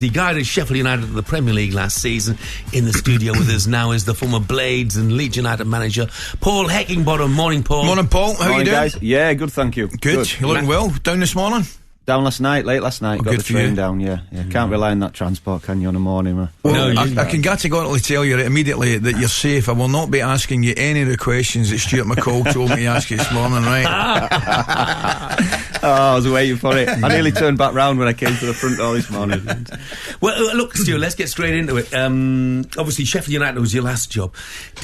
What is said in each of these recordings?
The guy at Sheffield United at the Premier League last season, in the studio with us now is the former Blades and Leeds United manager, Paul Heckingbottom. Morning, Paul. Morning, Paul. How are you doing? Guys. Yeah, good, thank you. Good. You looking well? Down this morning? Down late last night. Got good the train down, yeah. Can't rely on that transport, can you, on a morning? Well, I can categorically tell you immediately that you're safe. I will not be asking you any of the questions that Stuart McCall told me to ask you this morning, right? I was waiting for it. I nearly turned back round when I came to the front door this morning. Well, look, Stuart, let's get straight into it. Obviously, Sheffield United was your last job.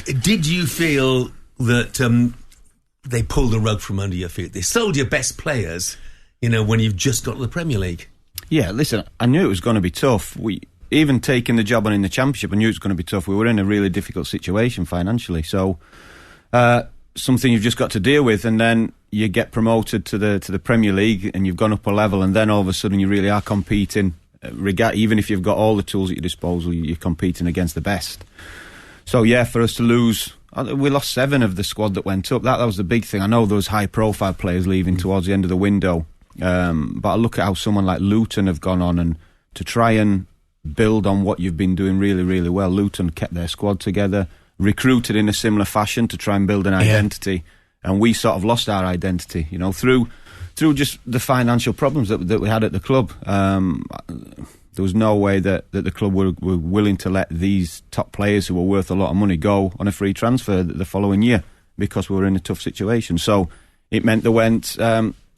Did you feel that they pulled the rug from under your feet? They sold your best players, when you've just got to the Premier League? Yeah, listen, I knew it was going to be tough. Even taking the job on in the Championship, I knew it was going to be tough. We were in a really difficult situation financially, so something you've just got to deal with, and then you get promoted to the Premier League and you've gone up a level, and then all of a sudden you really are competing, even if you've got all the tools at your disposal, you're competing against the best. So yeah, for us to lose, we lost 7 of the squad that went up. That was the big thing. I know those high profile players leaving towards the end of the window, but I look at how someone like Luton have gone on, and to try and build on what you've been doing really, really well. Luton kept their squad together, recruited in a similar fashion to try and build an identity, and we sort of lost our identity, through just the financial problems that we had at the club. There was no way that the club were willing to let these top players who were worth a lot of money go on a free transfer the following year, because we were in a tough situation. So it meant they went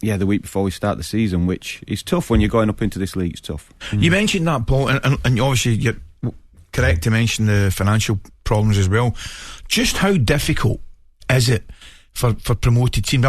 the week before we start the season, which is tough when you're going up into this league. It's tough. You mentioned that, Paul, and obviously you're correct to mention the financial problems as well. Just how difficult is it for promoted teams?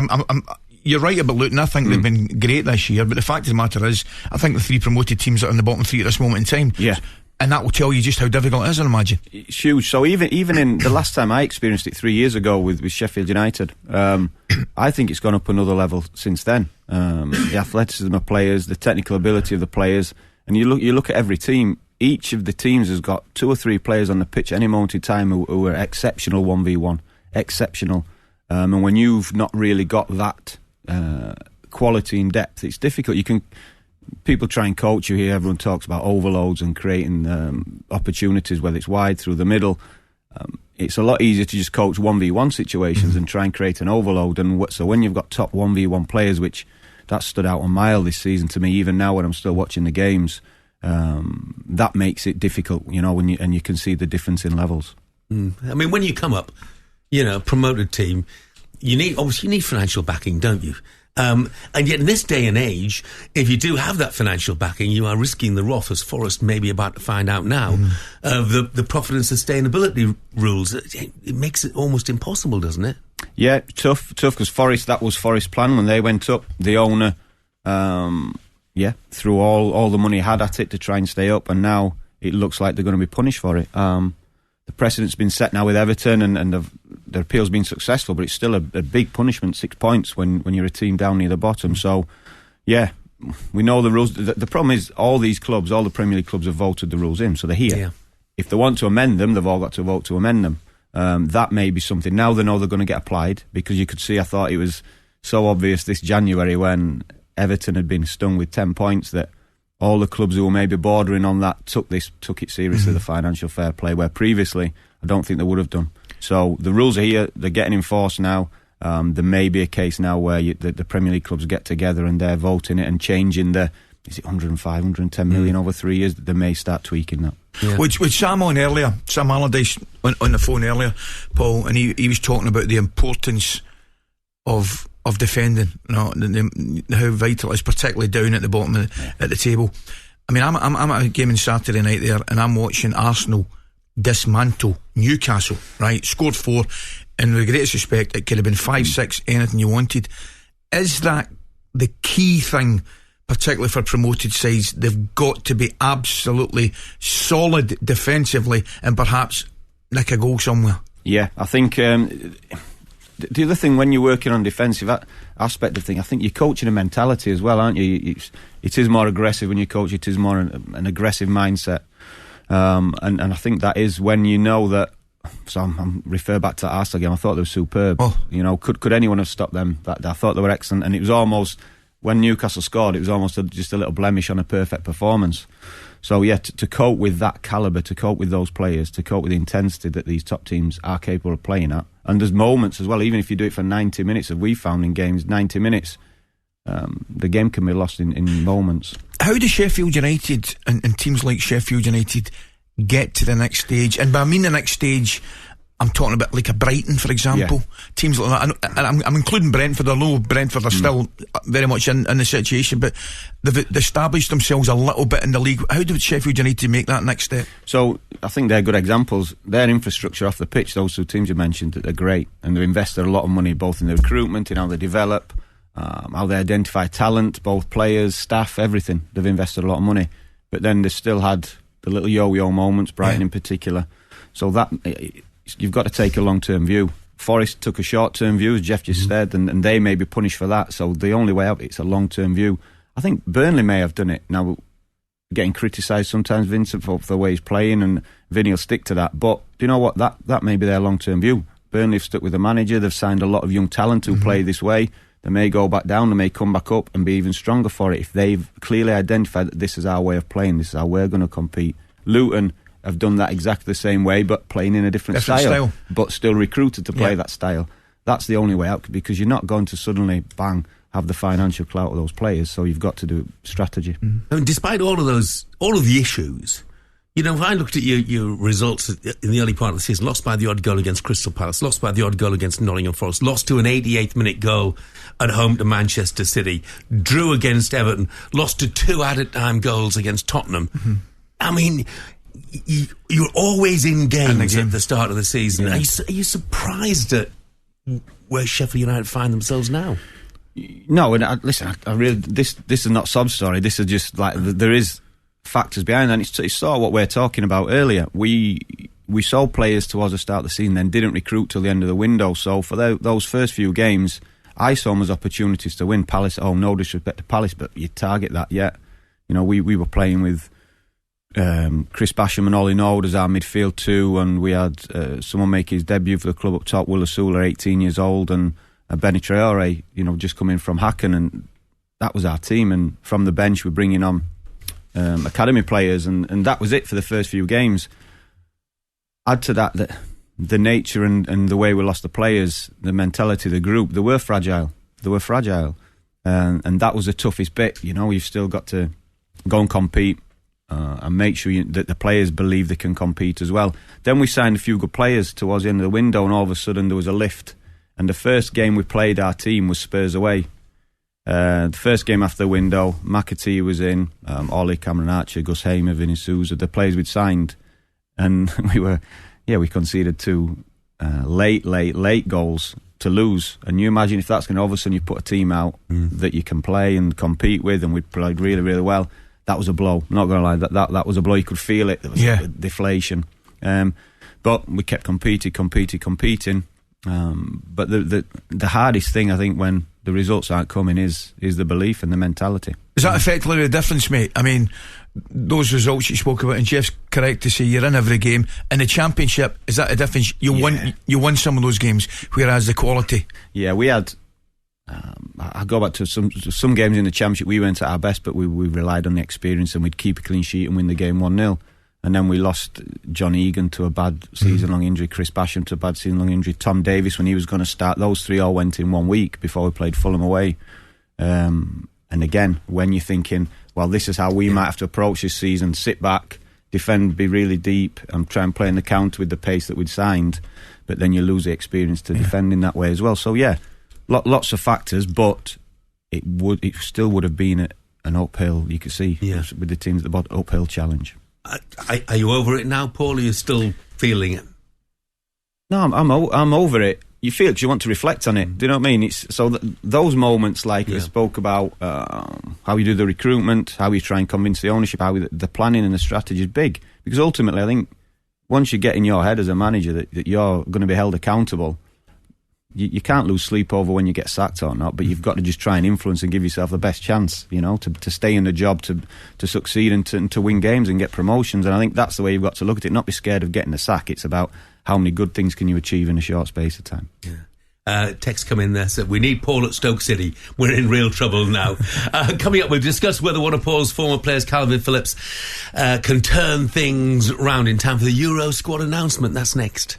You're right about Luton. I think they've been great this year, but the fact of the matter is, I think the 3 promoted teams are in the bottom 3 at this moment in time. Yeah. And that will tell you just how difficult it is, I imagine. It's huge. So even in the last time I experienced it 3 years ago with Sheffield United, I think it's gone up another level since then. The athleticism of players, the technical ability of the players, and you look at every team. Each of the teams has got 2 or 3 players on the pitch at any moment in time who are exceptional 1v1, exceptional. And when you've not really got that quality and depth, it's difficult. People try and coach you here. Everyone talks about overloads and creating opportunities, whether it's wide, through the middle. It's a lot easier to just coach 1v1 situations and try and create an overload. And so when you've got top 1v1 players, which that stood out a mile this season to me, even now when I'm still watching the games, that makes it difficult, when you can see the difference in levels. I mean, when you come up, promoted team, you need financial backing, don't you? And yet in this day and age, if you do have that financial backing, you are risking the wrath, as Forest may be about to find out now, of the profit and sustainability rules. It makes it almost impossible, doesn't it? Yeah, tough, because that was Forest's plan when they went up. The owner, threw all the money he had at it to try and stay up, and now it looks like they're going to be punished for it. The precedent's been set now with Everton, and their appeal's been successful, but it's still a big punishment, 6 points when you're a team down near the bottom. So, yeah, we know the rules. The problem is all these clubs, all the Premier League clubs have voted the rules in, so they're here. Yeah. If they want to amend them, they've all got to vote to amend them. That may be something. Now they know they're going to get applied, because you could see, I thought it was so obvious this January when Everton had been stung with 10 points that all the clubs who were maybe bordering on that took it seriously, the financial fair play, where previously I don't think they would have done. So the rules are here, they're getting enforced now. There may be a case now where the Premier League clubs get together and they're voting it and changing is it 105, 110 million over 3 years? They may start tweaking that. Yeah. Which Sam Allardyce on the phone earlier, Paul, and he was talking about the importance of defending, how vital it is, particularly down at the bottom at the table. I mean, I'm at a game on Saturday night there, and I'm watching Arsenal dismantle Newcastle, right? Scored 4, and with the greatest respect, it could have been 5-6, anything you wanted. Is that the key thing, particularly for promoted sides? They've got to be absolutely solid defensively and perhaps nick a goal somewhere. Yeah, I think the other thing, when you're working on defensive aspect of things, I think you're coaching a mentality as well, aren't you? It is more aggressive when you coach. It is more an aggressive mindset, and I think that is when you know that. So I'm refer back to that Arsenal game. I thought they were superb. Could anyone have stopped them? I thought they were excellent, and it was almost, when Newcastle scored, it was almost just a little blemish on a perfect performance. So yeah, to cope with that calibre, to cope with those players, to cope with the intensity that these top teams are capable of playing at, and there's moments as well, even if you do it for 90 minutes, as we found in games, 90 minutes, the game can be lost in moments. How do Sheffield United and teams like Sheffield United get to the next stage? And by I mean the next stage, I'm talking about like a Brighton, for example. Teams like that. And I'm including Brentford, although Brentford are still very much in the situation, but they've established themselves a little bit in the league. How do Sheffield United make that next step? So I think they're good examples. Their infrastructure off the pitch, those two teams you mentioned, they're great, and they've invested a lot of money both in the recruitment, in how they develop, how they identify talent, both players, staff, everything. They've invested a lot of money, but then they've still had the little yo-yo moments, Brighton in particular. So that you've got to take a long-term view. Forest took a short-term view, as Jeff just said, and they may be punished for that. So the only way out, it's a long-term view. I think Burnley may have done it. Now, getting criticised sometimes, Vincent, for the way he's playing, and Vinny will stick to that. But do you know what? That may be their long-term view. Burnley have stuck with the manager. They've signed a lot of young talent who play this way. They may go back down, they may come back up and be even stronger for it if they've clearly identified that this is our way of playing, this is how we're going to compete. Luton have done that exactly the same way, but playing in a different style, but still recruited to play that style. That's the only way out, because you're not going to suddenly, bang, have the financial clout of those players, so you've got to do strategy. I mean, despite all of the issues, you know, if I looked at your results in the early part of the season, lost by the odd goal against Crystal Palace, lost by the odd goal against Nottingham Forest, lost to an 88th minute goal at home to Manchester City, drew against Everton, lost to 2 added time goals against Tottenham. I mean, you're always in games at the start of the season. Are you surprised at where Sheffield United find themselves now? No, and listen, I really, this is not sob story. This is just like there is factors behind that. And it's sort of what we're talking about earlier. We sold players towards the start of the season, then didn't recruit till the end of the window. So for those first few games, I saw them as opportunities to win. Palace at home, no disrespect to Palace, but you target that yet. You know, we were playing with Chris Basham and Ollie Nord as our midfield too, and we had someone make his debut for the club up top, Will Asula, 18 years old, and Benny Traore, you know, just coming from Hacken, and that was our team. And from the bench we're bringing on academy players, and that was it for the first few games. Add to that the nature and the way we lost the players, the mentality of the group, they were fragile, and that was the toughest bit. You know, you've still got to go and compete and make sure that the players believe they can compete as well. Then we signed a few good players towards the end of the window, and all of a sudden there was a lift. And the first game we played, our team, was Spurs away. The first game after the window, McAtee was in, Ollie, Cameron Archer, Gus Hamer, Vinny Souza, the players we'd signed, and we conceded 2 late goals to lose. And you imagine if that's going to, all of a sudden you put a team out that you can play and compete with, and we played really, really well. That was a blow. I'm not going to lie, that was a blow. You could feel it. There was a deflation. But we kept competing. But the hardest thing, I think, when the results aren't coming is the belief and the mentality. Is that effectively the difference, mate? I mean, those results you spoke about, and Jeff's correct to say you're in every game. In the Championship, is that a difference? You won some of those games, whereas the quality. Yeah, we had. I go back to some games in the Championship. We weren't at our best, but we relied on the experience, and we'd keep a clean sheet and win the game 1-0. And then we lost John Egan to a bad season-long injury, Chris Basham to a bad season-long injury, Tom Davis when he was going to start. Those 3 all went in 1 week before we played Fulham away. And again, when you're thinking, well, this is how we might have to approach this season, sit back, defend, be really deep, and try and play in the counter with the pace that we'd signed, but then you lose the experience to defend in that way as well. So yeah, lots of factors, but it still would have been an uphill, you could see, with the teams at the bottom, uphill challenge. Are you over it now, Paul? Are you still feeling it? No, I'm over it. You feel it because you want to reflect on it. Do you know what I mean? It's so those moments, like I spoke about, how you do the recruitment, how you try and convince the ownership, how the planning and the strategy is big. Because ultimately, I think once you get in your head as a manager that you're going to be held accountable, you can't lose sleep over when you get sacked or not, but you've got to just try and influence and give yourself the best chance, you know, to stay in the job, to succeed and to win games and get promotions. And I think that's the way you've got to look at it. Not be scared of getting a sack. It's about how many good things can you achieve in a short space of time. Yeah. Text come in there, said, we need Paul at Stoke City. We're in real trouble now. Coming up, we'll discuss whether one of Paul's former players, Calvin Phillips, can turn things round in time for the Euro squad announcement. That's next.